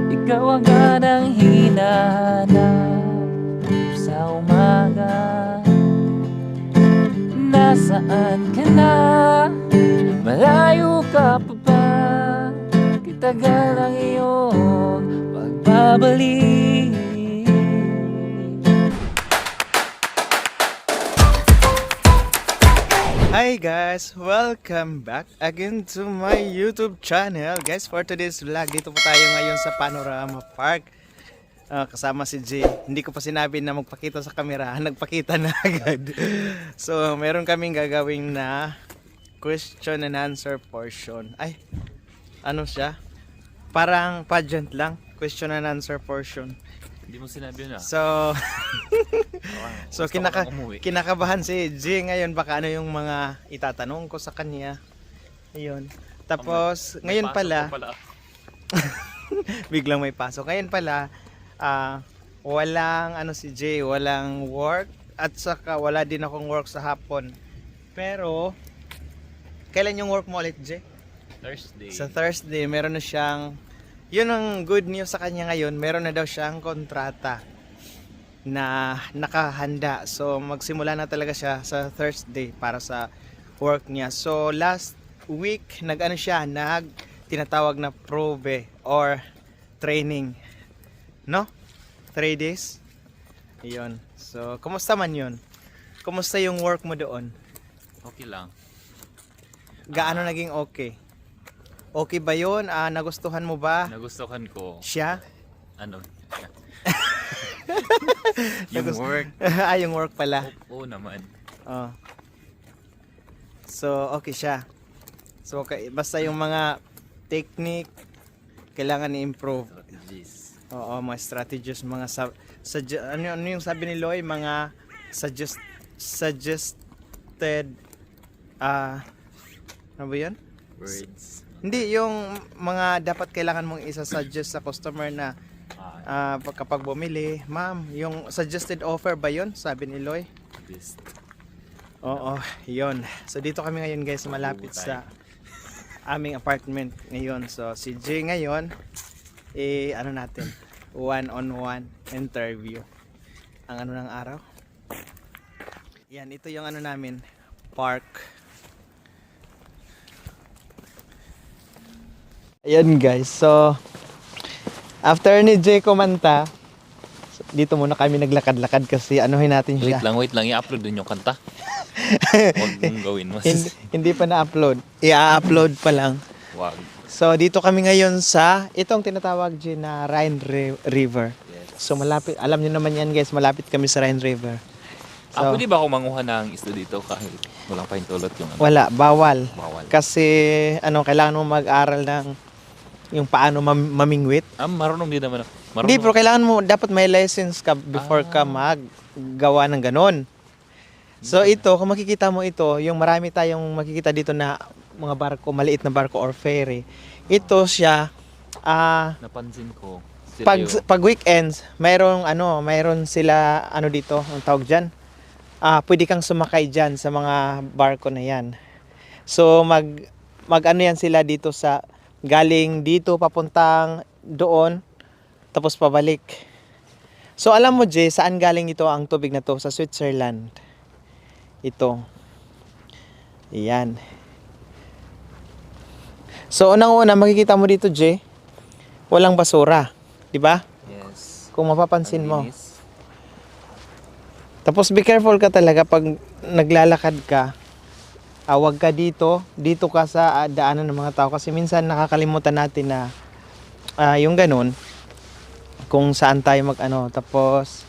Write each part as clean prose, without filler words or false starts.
Ikaw agad ang hinahanap sa umaga. Nasaan ka na? Malayo ka pa ba? Kitagal ang iyong pagbabalik. Hi guys! Welcome back again to my YouTube channel. Guys, for today's vlog, dito po tayo ngayon sa Panorama Park. Kasama si Jay. Hindi ko pa sinabi na magpakita sa camera. Nagpakita na agad. So, meron kaming gagawin na question and answer portion. Ay, ano siya? Parang pageant lang. Question and answer portion. Hindi mo sinabi yun So kinakabahan si G ngayon, baka ano yung mga itatanong ko sa kanya. Ayun. Tapos ngayon pala, biglang may pasok. Ngayon pala walang ano si J, walang work at saka wala din akong work sa hapon. Pero kailan yung work mo ulit, J? Thursday. Sa Thursday meron na siyang, yun ang good news sa kanya ngayon, meron na daw siyang kontrata na nakahanda. So magsimula na talaga siya sa Thursday para sa work niya. So last week nag-ano siya, tinatawag na probe or training. No? 3 days. Ayun. So kumusta man yun? Kumusta yung work mo doon? Okay lang. Gaano naging okay? Okay ba yun? Nagustuhan mo ba? Nagustuhan ko. Siya? Ano? Yung work. Yung work pala. Oo naman. Oh. So, okay siya. So, okay. Basta yung mga technique, kailangan i-improve. Strategies. Oo, mga strategies, mga ano yung sabi ni Loy? Mga suggested, ano ba yun? Words. Hindi, yung mga dapat kailangan mong isa-suggest sa customer na kapag bumili, ma'am, yung suggested offer ba yun? Sabi ni Loy. Best. Oo, yun. So dito kami ngayon guys, malapit sa aming apartment ngayon. So si Jay ngayon, ano natin, one-on-one interview. Ang ano ng araw. Yan, ito yung ano namin, park. Ayan guys, so after ni Jay kumanta, dito muna kami naglakad-lakad kasi anuhin natin siya. Wait lang, i-upload dun yung kanta. Huwag mong gawin mas. Hindi pa na-upload. I-upload pa lang. Wag. So dito kami ngayon sa itong tinatawag Jay na Rhine River. Yes. So malapit, alam niyo naman yan guys, malapit kami sa Rhine River. So, Pwede ba ako manguha ng isda dito kahit walang pahintulot yung ano? wala, bawal. Bawal. Kasi kailangan mo mag-aral ng yung paano mamingwit. Marunong din naman ako. Hindi, pero kailangan mo, dapat may license ka before ka maggawa ng ganon. So ito, kung makikita mo ito, yung marami tayong makikita dito na mga barko, maliit na barko or ferry. Ito siya, napansin ko. pag weekends, mayroon sila, dito, ang tawag dyan, pwede kang sumakay dyan sa mga barko na yan. So mag yan sila dito sa, galing dito papuntang doon, tapos pabalik. So alam mo Jay, saan galing ito ang tubig na to? Sa Switzerland. Ito. Ayan. So unang-una makikita mo dito Jay, walang basura, di ba? Yes. Kung mapapansin mo. Malinis. Tapos be careful ka talaga pag naglalakad ka. Wag ka dito ka sa daanan ng mga tao kasi minsan nakakalimutan natin na yung ganun kung saan tayo tapos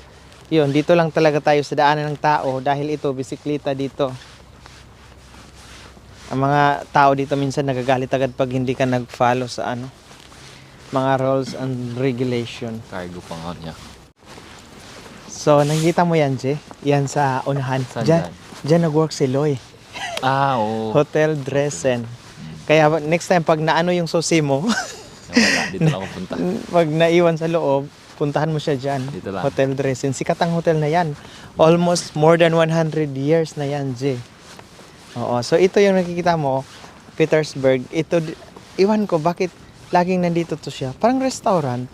yun, dito lang talaga tayo sa daanan ng tao dahil ito bisikleta dito. Ang mga tao dito minsan nagagalit agad pag hindi ka nag-follow sa mga rules and regulation. Cargo pa nga niya. So nakikita mo yan, Jay? Yan sa unahan. Diyan nag-work si Loy. Oo. Hotel Dresden. Kaya next time pag naano yung susi mo, Wala, dito lang ako punta. pag naiwan sa loob, puntahan mo siya dyan. Dito lang. Hotel Dresden. Sikat ang hotel na yan. Almost more than 100 years na yan, Jay. Oo. So ito yung nakikita mo. Petersburg. Iwan ko bakit laging nandito to siya. Parang restaurant.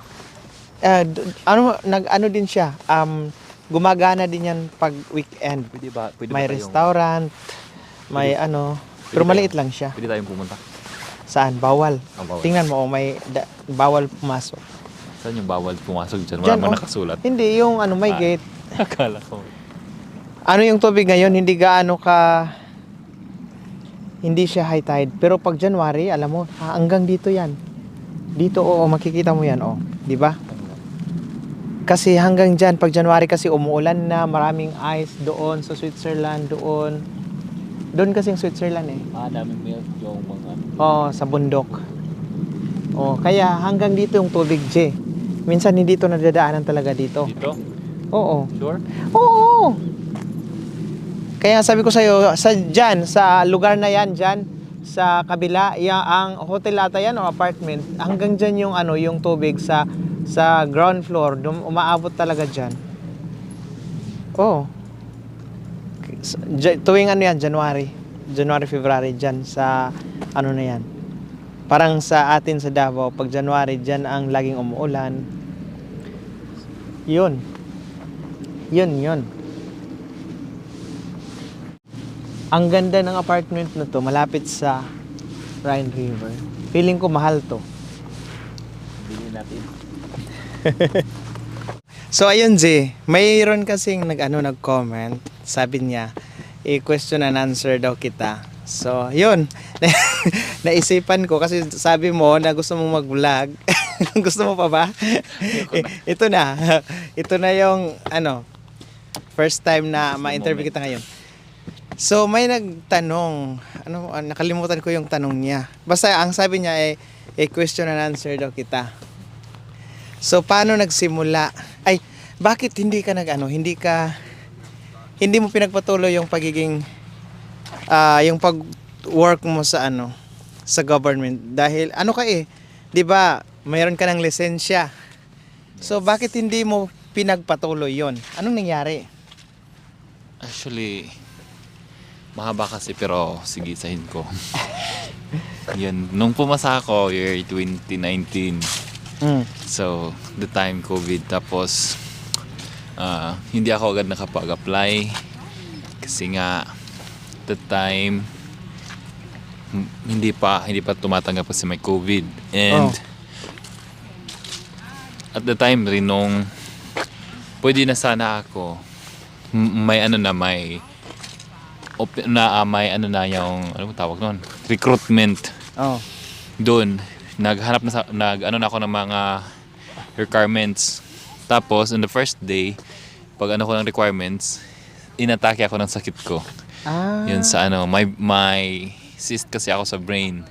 Nag-ano din siya. Gumagana din yan pag weekend. Pwede May ba tayong, restaurant, may ano, pero Pwede maliit lang siya. pwede tayong pumunta? Saan? Bawal. Ang bawal. Tingnan mo, bawal pumasok. Saan yung bawal pumasok dyan? Dyan, Wala man oh. nakasulat. Hindi, yung ano, may Ah. gate. Akala ko. Ano yung tubig ngayon, hindi gaano ka, hindi siya high tide. Pero pag January, alam mo, hanggang dito yan. Dito, oo, makikita mo yan, oh. Di ba? Kasi hanggang dyan, pag January kasi umuulan na, maraming ice doon sa Switzerland, doon. Doon kasing Switzerland eh. Daming milk yung mga... Oo, sa bundok. Oh, kaya hanggang dito yung tubig, J. Minsan hindi to nadadaanan talaga dito. Dito? Oo. Sure? Oo. Kaya sabi ko sa'yo, sa lugar na yan, dyan, sa kabila, ang hotel ata yan o apartment, hanggang dyan yung, yung tubig sa ground floor, umaabot talaga dyan. Oo. Tuwing ano yan, January, February, dyan sa, ano na yan. Parang sa atin sa Davao, pag January, dyan ang laging umuulan. Yun. Ang ganda ng apartment na to, malapit sa Rhine River. Feeling ko mahal to. Bilhin natin. So ayun, Z, mayroon kasing nag-comment. Sabi niya, i-question and answer daw kita. So, yun. Naisipan ko kasi sabi mo na gusto mong mag-vlog. Gusto mo pa ba? Ito na. Ito na yung first time na ma-interview kita ngayon. So, may nagtanong, nakalimutan ko yung tanong niya. Basta ang sabi niya ay question and answer daw kita. So, paano nagsimula? Ay, bakit hindi mo pinagpatuloy yung pagiging, yung pag-work mo sa sa government? Dahil, di ba, mayroon ka ng lisensya. So, bakit hindi mo pinagpatuloy yon? Anong nangyari? Actually, mahaba kasi pero sige, sahin ko. Yun, nung pumasa ako, year 2019. So, the time COVID. Tapos, hindi ako agad nakapag-apply. Kasi nga, the time, hindi pa tumatanggap kasi may COVID. And, at the time rin nung, pwede na sana ako, may yung, ano mo tawag nun? Recruitment. Doon, naghanap na ako ng mga requirements. Tapos, on the first day, pag ko ng requirements, inatake ako ng sakit ko. Yun sa may cyst kasi ako sa brain.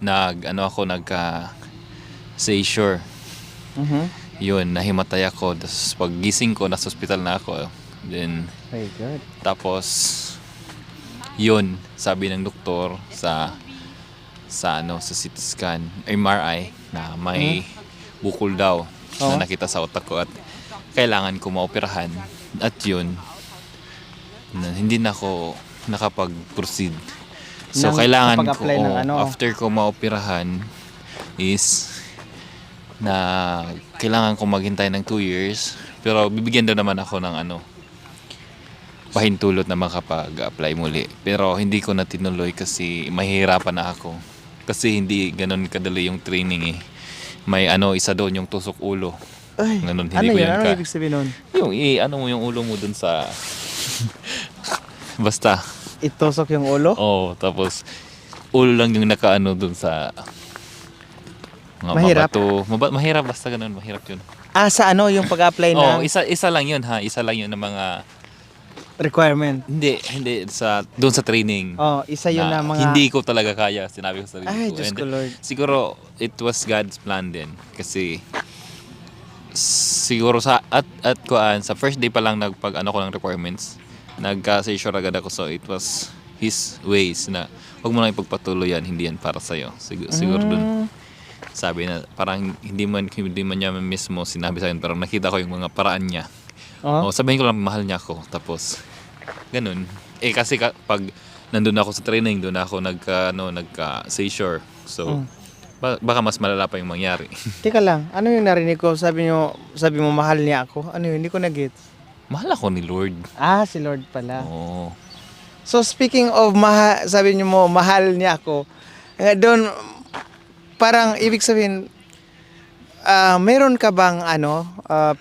Nagka-seizure. Yun, nahimatay ako. Tapos, pag gising ko, nasa hospital na ako. Then, Very good. tapos, yun, sabi ng doktor sa CT scan, MRI, na may bukol daw na nakita sa utak ko at kailangan ko maoperahan. At yun, hindi na ako nakapag-proceed. So, kailangan ko, after ko maoperahan, is na kailangan ko maghintay ng 2 years. Pero bibigyan daw naman ako ng pahintulot na makapag-apply muli. Pero hindi ko na tinuloy kasi mahihirapan na ako. Kasi hindi ganun kadali yung training eh. May isa doon yung tusok ulo. Ay, ganun, hindi ko yan Ano ibig sabihin nun? Yung mo yung ulo mo dun sa... Basta. Itusok yung ulo? Tapos ulo lang yung dun sa... Mga Mahirap? mabato. Mahirap, basta ganun. Mahirap yun. Sa yung pag-apply ng Isa lang yun ha. Isa lang yun ng mga... requirement? Hindi doon sa training. Isa yun na mga... Hindi ko talaga kaya, sinabi ko sa sarili Ay, ko. Diyos And ko Lord. siguro it was God's plan din kasi siguro sa first day pa lang ko ng requirements, nagka-seizure agad ako, so it was His ways na huwag mo lang ipagpatuloy yan, hindi yan para sa'yo. Siguro dun sabi na parang hindi man niya mismo sinabi sa akin, pero nakita ko yung mga paraan niya. Sabihin ko lang mahal niya ako, tapos ganun. Kasi pag nandun ako sa training, doon ako nagka-seizure. So, baka mas malala pa yung mangyari. Teka lang, ano yung narinig ko? Sabi mo mahal niya ako. Ano yun? Hindi ko na-gets. Mahal ako ni Lord. Ah, si Lord pala. Oo. So speaking of sabi niyo mo mahal niya ako. Doon parang ibig sabihin meron ka bang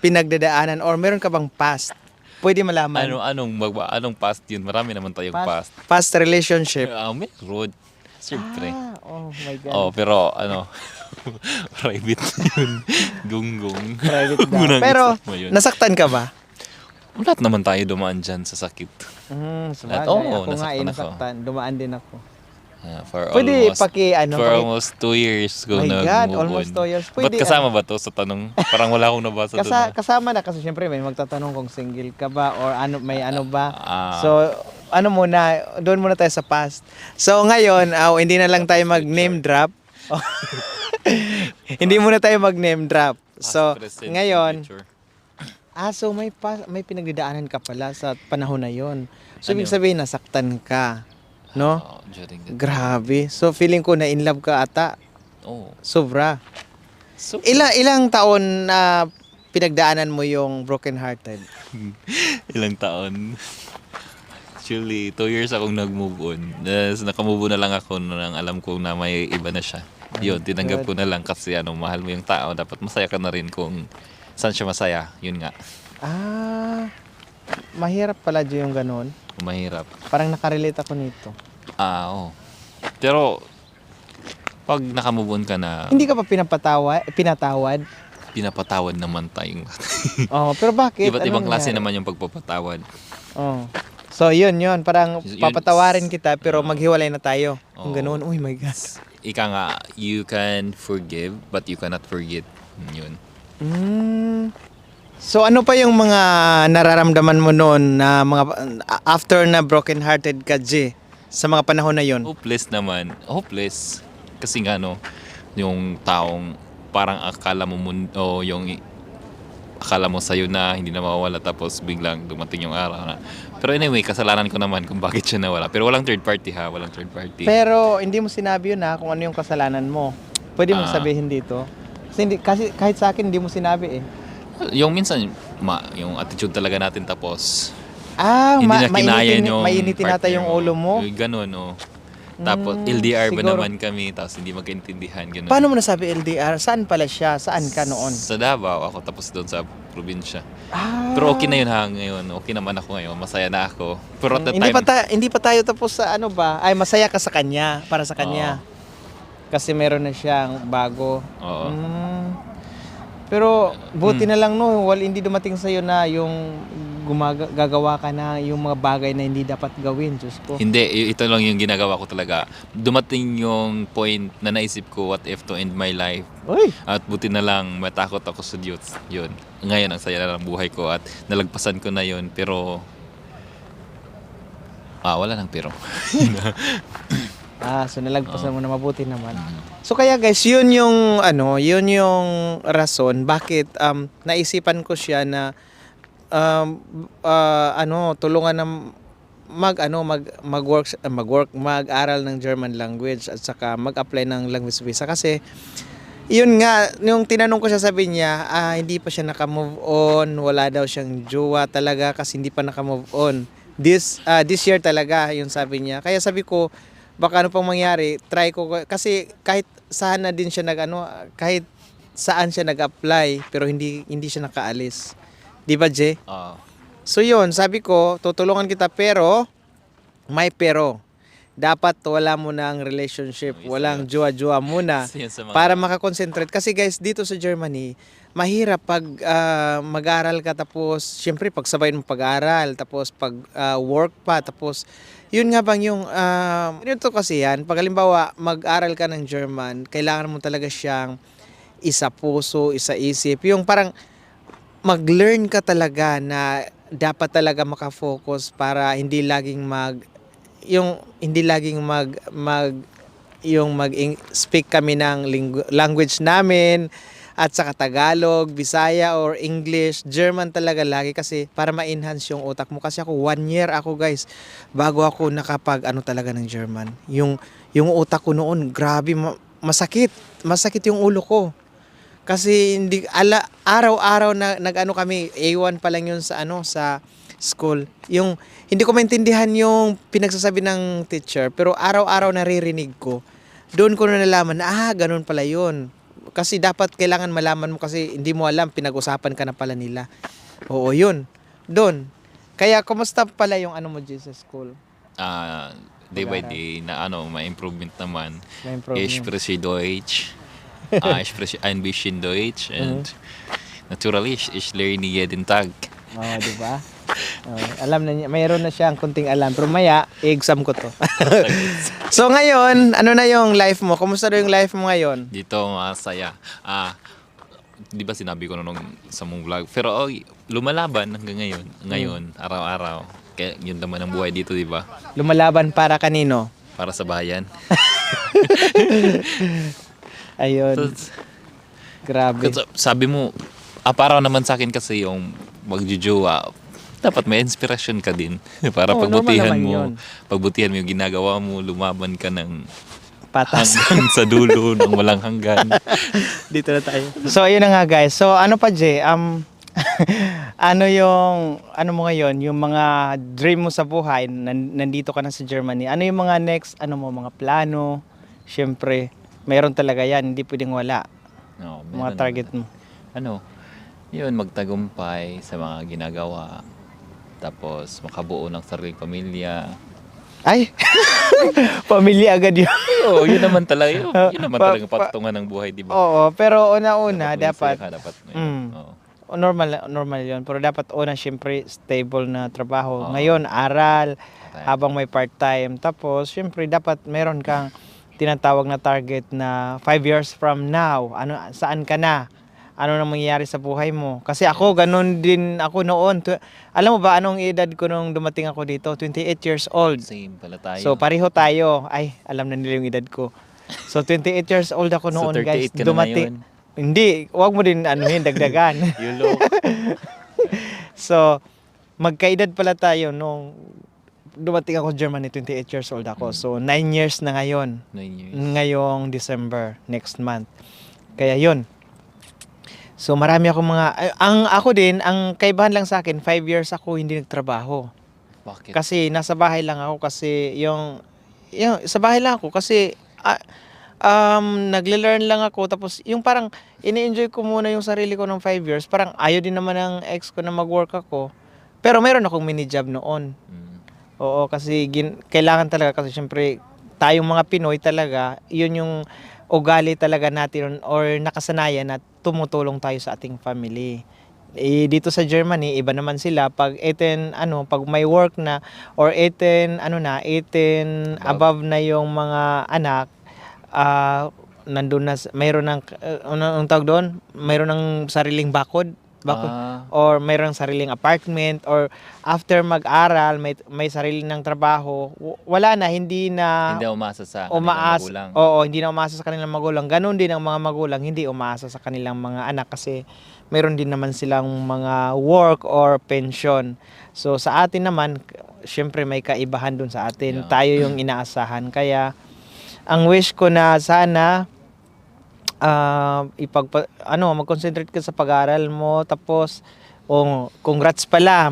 pinagdadaanan or meron ka bang past? Pwede malaman. Anong past yun? Marami naman tayong past. Past relationship. Meron. Siyempre. Oh my God. Oh, pero private yun. Gunggong. Private daw. Munang Pero isip mo yun. nasaktan ka ba? Lahat naman tayo dumaan dyan sa sakit. Sabagay. Oo, Ako nga nasaktan ako. nasaktan. Dumaan din ako. For Pwede almost 2 years ko My God, nag-move almost on. 2 years. Ba't Pwede, kasama ba to sa tanong? Parang wala akong nabasa doon. kasama na kasi syempre may magtatanong kung single ka ba or may ano ba. Ah. So doon muna tayo sa past. So ngayon, hindi na lang tayo mag-name drop. Hindi muna tayo mag-name drop. So Present, ngayon, future. so may pinagdadaanan ka pala sa panahon na 'yon. So ibig Ano? sabihin nasaktan ka, no? During that. Grabe. So feeling ko na in love ka ata. Oh. Sobra. So, Ilang taon na pinagdaanan mo yung broken hearted? ilang taon? Actually, 2 years akong nag-move on. Nakamove on na lang ako nang alam ko na may iba na siya. Yun, tinanggap ko na lang kasi mahal mo yung tao. Dapat masaya ka na rin kung saan siya masaya. Yun nga. Mahirap pala yung ganun. Mahirap. Parang nakarelate ako nito. Oo. Pero, pag nakamove on ka na, Hindi ka pa pinatawad? pinapatawad naman tayong Pero bakit? iba't Anong ibang klase nangyari? naman yung pagpapatawad. So yun. Parang Yun- papatawarin kita pero maghiwalay na tayo. Kung Oo. ganun, oh my God. Ika nga, you can forgive but you cannot forget. Yun. So ano pa yung mga nararamdaman mo noon na after na broken hearted ka, J, sa mga panahon na yun? Hopeless naman. Hopeless. Kasi nga yung taong parang akala mo akala mo sa'yo na hindi na mawawala tapos biglang dumating yung araw na. Pero anyway, kasalanan ko naman kung bakit siya nawala. Pero walang third party ha, walang third party. Pero hindi mo sinabi yun kung ano yung kasalanan mo. Pwede mong Ah. sabihin dito. Kasi kahit sa akin hindi mo sinabi eh. Yung minsan, yung attitude talaga natin tapos hindi na kinaya yung mainitin nata partner yung mo. ulo mo. Yung ganun, Tapos LDR ba siguro. naman kami tapos hindi magkaintindihan, ganun. Paano mo nasabi LDR? Saan pala siya? Saan ka noon? Sa Davao ako tapos doon sa probinsya. Pero okay na yun ngayon. Okay naman ako ngayon. Masaya na ako. Pero at that Hindi time, hindi pa tayo tapos sa ano ba? Ay, masaya ka sa kanya, para sa kanya. Kasi meron na siyang bago. oo. Pero buti na lang hindi dumating sa na yung gagawa ka na yung mga bagay na hindi dapat gawin, Diyos ko. Hindi, ito lang yung ginagawa ko talaga. Dumating yung point na naisip ko, what if to end my life? Uy! At buti na lang, matakot ako sa Diyos. Yun. Ngayon, ang saya na ng buhay ko at nalagpasan ko na yun. Pero, wala nang pero. So nalagpasan mo na mabuti naman. So kaya guys, yun yung rason bakit naisipan ko siya na tulungan na mag-aral ng German language at saka mag-apply ng language visa kasi yun nga, yung tinanong ko siya, sabi niya, hindi pa siya naka-move on, wala daw siyang jowa talaga kasi hindi pa naka-move on. This year talaga, yung sabi niya. Kaya sabi ko, baka ano pang mangyari, try ko kasi kahit saan na din siya kahit saan siya nag-apply pero hindi siya nakaalis. 'Di ba, Jay? So yun, sabi ko, tutulungan kita pero may pero. Dapat wala mo ng relationship, walang jowa-jowa muna para makakonsentrate. Kasi guys, dito sa Germany, mahirap pag mag-aral ka tapos, syempre pagsabay mo pag-aral, tapos pag work pa, tapos yun nga bang yung, ito kasi yan, pag halimbawa mag-aral ka ng German, kailangan mo talaga siyang isa puso, isa isip, yung parang mag-learn ka talaga na dapat talaga makafocus para hindi laging mag-speak kami ng language namin At saka Tagalog, Bisaya or English, German talaga lagi kasi para ma-enhance yung utak mo. Kasi ako 1 year ako guys bago ako nakapag ano talaga ng German. Yung utak ko noon, grabe masakit. Masakit yung ulo ko. Kasi hindi araw-araw na nag-ano kami, A1 pa lang yun sa sa school. Yung hindi ko maintindihan yung pinagsasabi ng teacher, pero araw-araw naririnig ko. Doon ko na nalaman na ganun pala yun. Kasi dapat kailangan malaman mo kasi hindi mo alam, pinag-usapan ka na pala nila. Oo, yun. Doon. Kaya kumusta pala yung ano mo dyan sa school? Day by day na may improvement naman. May Ich improvement. spreche Deutsch. Ich spreche ein bisschen Deutsch and natürlich ich lerne jeden Tag. Oo, di ba? Alam na niya, mayroon na siyang kunting alam. Pero maya, i-exam ko to. So ngayon, ano na yung life mo? Kumusta na yung life mo ngayon? Dito masaya. Di ba sinabi ko na nung sa mong vlog? Pero lumalaban hanggang ngayon. Ngayon, araw-araw. Kaya yun naman ang buhay dito, di ba? Lumalaban para kanino? Para sa bayan. Ayun. Grabe. Sabi mo, para naman sa akin kasi yung magjujuwa, dapat may inspirasyon ka din. Para Oo, pagbutihan normal naman mo, yun. pagbutihan mo yung ginagawa mo, lumaban ka ng Patas. hanggang sa dulo ng walang hanggan. Dito na tayo. So ayun na nga guys. So ano pa Jay? Ano yung ano mo ngayon, yung mga dream mo sa buhay, nandito ka na sa Germany. Ano yung mga next mga plano? Syempre, mayroon talaga 'yan, hindi pwedeng wala. No, Mga target mo. Yun, magtagumpay sa mga ginagawa. Tapos makabuo ng sariling pamilya. Ay. Pamilya agad 'yun. Oo, yun naman talaga. Yun naman talaga patungan ng buhay, di ba? Oo, pero una-una dapat dapat normal 'yon. Pero dapat una syempre stable na trabaho. Oo. Ngayon aral Okay. habang may part-time. Tapos syempre dapat meron kang tinatawag na target na 5 years from now. Saan ka na? Ano na mangyayari sa buhay mo? Kasi ako ganun din ako noon. Alam mo ba anong edad ko nung dumating ako dito? 28 years old. Same pala tayo. So pareho tayo. Ay, alam na nila yung edad ko. So 28 years old ako So, noon, 38 guys. ka na ngayon. Hindi, wag mo din dagdagan. Yulo. So, magkaedad pala tayo nung dumating ako Germany, 28 years old ako. So, 9 years na ngayon. 9 years. Ngayong December, next month. Kaya yun. So, marami akong ang kaibahan lang sa akin, 5 years ako hindi nagtrabaho. Bakit? Kasi nasa bahay lang ako kasi yung sa bahay lang ako kasi nagle-learn lang ako tapos yung parang ini-enjoy ko muna yung sarili ko ng 5 years. Parang ayaw din naman ng ex ko na mag-work ako. Pero meron akong mini job noon. Oo, kasi kailangan talaga kasi syempre tayong mga Pinoy talaga, yun yung ugali talaga natin or nakasanayan na tumutulong tayo sa ating family. Dito sa Germany, iba naman sila pag 18 pag may work na or 18 above na yung mga anak, nandun na mayroon ng anong tawag doon? Mayroon ng sariling bakod or mayroong sariling apartment or after mag-aral may sarili ng trabaho, wala na, hindi umasa sa kanilang magulang. Oo, hindi na umasa sa kanilang magulang. Ganon din ang mga magulang, hindi umasa sa kanilang mga anak kasi meron din naman silang mga work or pension. So sa atin naman, syempre may kaibahan dun sa atin. Yeah. Tayo yung inaasahan. Kaya ang wish ko na sana mag-concentrate ka sa pag-aaral mo tapos congrats pala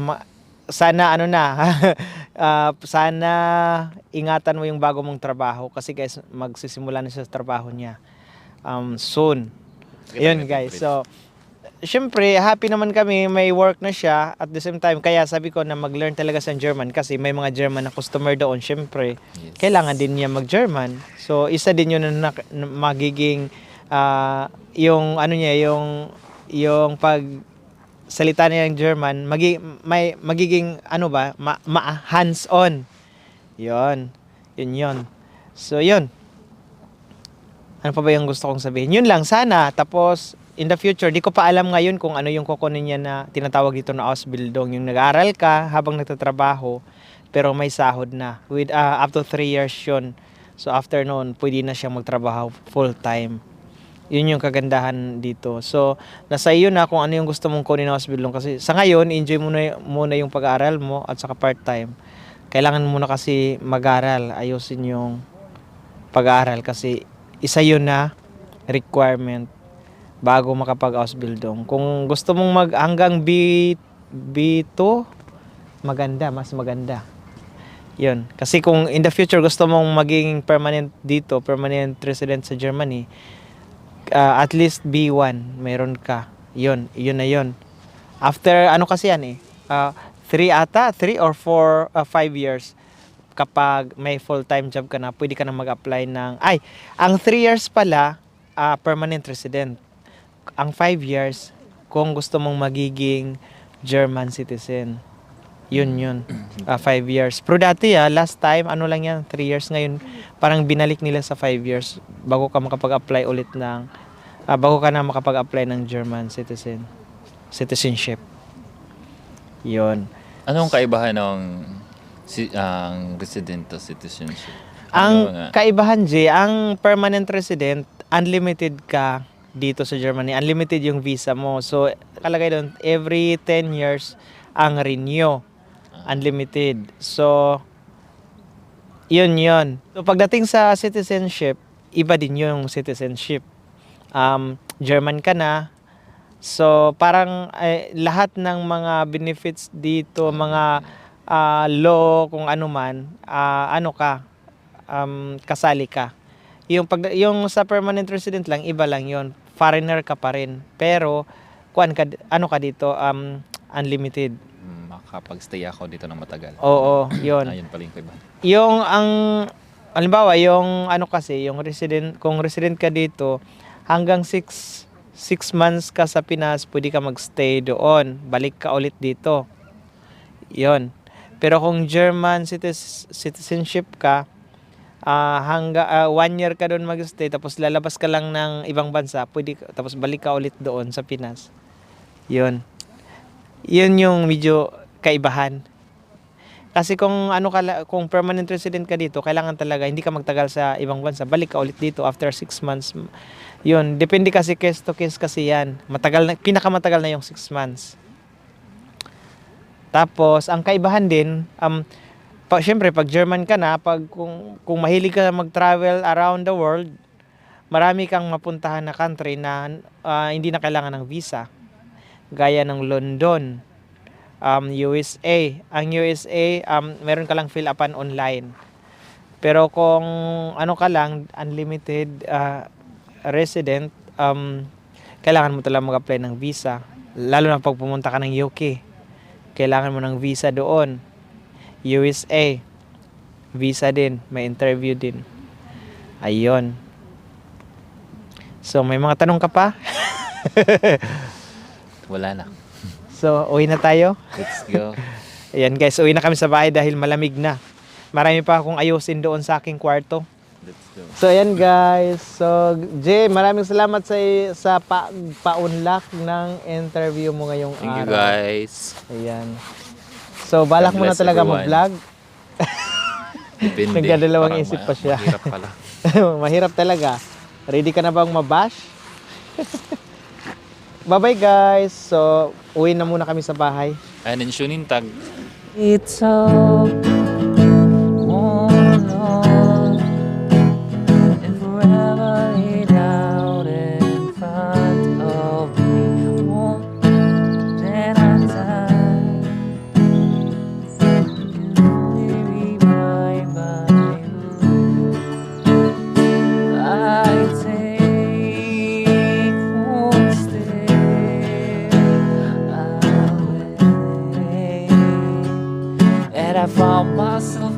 sana sana ingatan mo yung bago mong trabaho kasi guys magsisimula na siya sa trabaho niya soon. Yun guys, so syempre happy naman kami, may work na siya at the same time, kaya sabi ko na mag-learn talaga sa German kasi may mga German na customer doon, syempre kailangan din niya mag-German. So isa din yun na magiging yung yung pag salita niya ng German, magiging hands-on. Yun. So yun. Ano pa ba yung gusto kong sabihin? Yun lang sana. Tapos in the future, di ko pa alam ngayon kung ano yung kukunin niya na tinatawag dito na Ausbildung. Yung nag-aaral ka habang nagtatrabaho pero may sahod na. With up to 3 years yun. So after noon, pwede na siya magtrabaho full time. Yun yung kagandahan dito. So, nasa iyo na kung ano yung gusto mong kunin na hospital loan. Kasi sa ngayon, enjoy muna yung pag-aaral mo at saka part-time. Kailangan muna kasi mag-aral. Ayusin yung pag-aaral kasi isa yun na requirement bago makapag-Ausbildung. Kung gusto mong hanggang B2, mas maganda. Yun. Kasi kung in the future gusto mong maging permanent dito, permanent resident sa Germany, at least B1 meron ka. Yun na yun. After ano kasi yan 3 or 5 years kapag may full-time job ka na, pwede ka na mag-apply ng ang 3 years pala permanent resident. Ang 5 years kung gusto mong magiging German citizen. Yun. 5 years. Pero dati last time, ano lang yan, 3 years. Ngayon, parang binalik nila sa 5 years bago ka makapag-apply ulit ng, bago ka na makapag-apply ng German citizenship. Yun. Anong kaibahan ng ang resident to citizenship? Ang kaibahan, ang permanent resident, unlimited ka dito sa Germany. Unlimited yung visa mo. So, kalagay doon, every 10 years ang renew. Unlimited. So, yun. So, pagdating sa citizenship, iba din yung citizenship. German ka na. So, parang lahat ng mga benefits dito, mga law, kung ano man, kasali ka. Yung sa permanent resident lang, iba lang yon. Foreigner ka pa rin. Pero, ano ka dito, unlimited. Makapag-stay ako dito ng matagal. Oo, yun. Ayun pala yung kaibahan. Halimbawa, yung kung resident ka dito, hanggang 6 months ka sa Pinas, pwede ka magstay doon. Balik ka ulit dito. Yon. Pero kung German citizenship ka, hanggang 1 year ka doon magstay, tapos lalabas ka lang ng ibang bansa, tapos balik ka ulit doon sa Pinas. Yun yung medyo kaibahan. Kasi kung kung permanent resident ka dito, kailangan talaga hindi ka magtagal sa ibang bansa, balik ka ulit dito after 6 months. Yun, depende kasi case to case kasi yan. Pinakamatagal na yung 6 months. Tapos ang kaibahan din, syempre pag German ka na, kung mahilig ka mag-travel around the world, marami kang mapuntahan na country na hindi na kailangan ng visa. Gaya ng London, USA. Ang USA, meron ka lang fill upan online. Pero kung ka lang, unlimited resident, kailangan mo talaga mag-apply ng visa. Lalo na pag pumunta ka ng UK, kailangan mo ng visa doon. USA, visa din, may interview din. Ayun. So, may mga tanong ka pa? Wala na. So, uwi na tayo. Let's go. Ayan guys, uwi na kami sa bahay dahil malamig na. Marami pa akong ayusin doon sa aking kwarto. Let's go. So, ayan guys. So, Jay, maraming salamat sa pa-unlock ng interview mo ngayong araw. Thank you guys. Ayan. So, balak mo na God bless talaga everyone. mag-vlog. Depende. Nagdadalawang Parang isip pa siya. Mahirap pala. Mahirap talaga. Ready ka na bang mabash? Bye-bye guys. So, uwi na muna kami sa bahay. And then Shunin tag. It's all one love and forever laid out in front of me. One that I die, you only remind my mood. I take one step away, and I found myself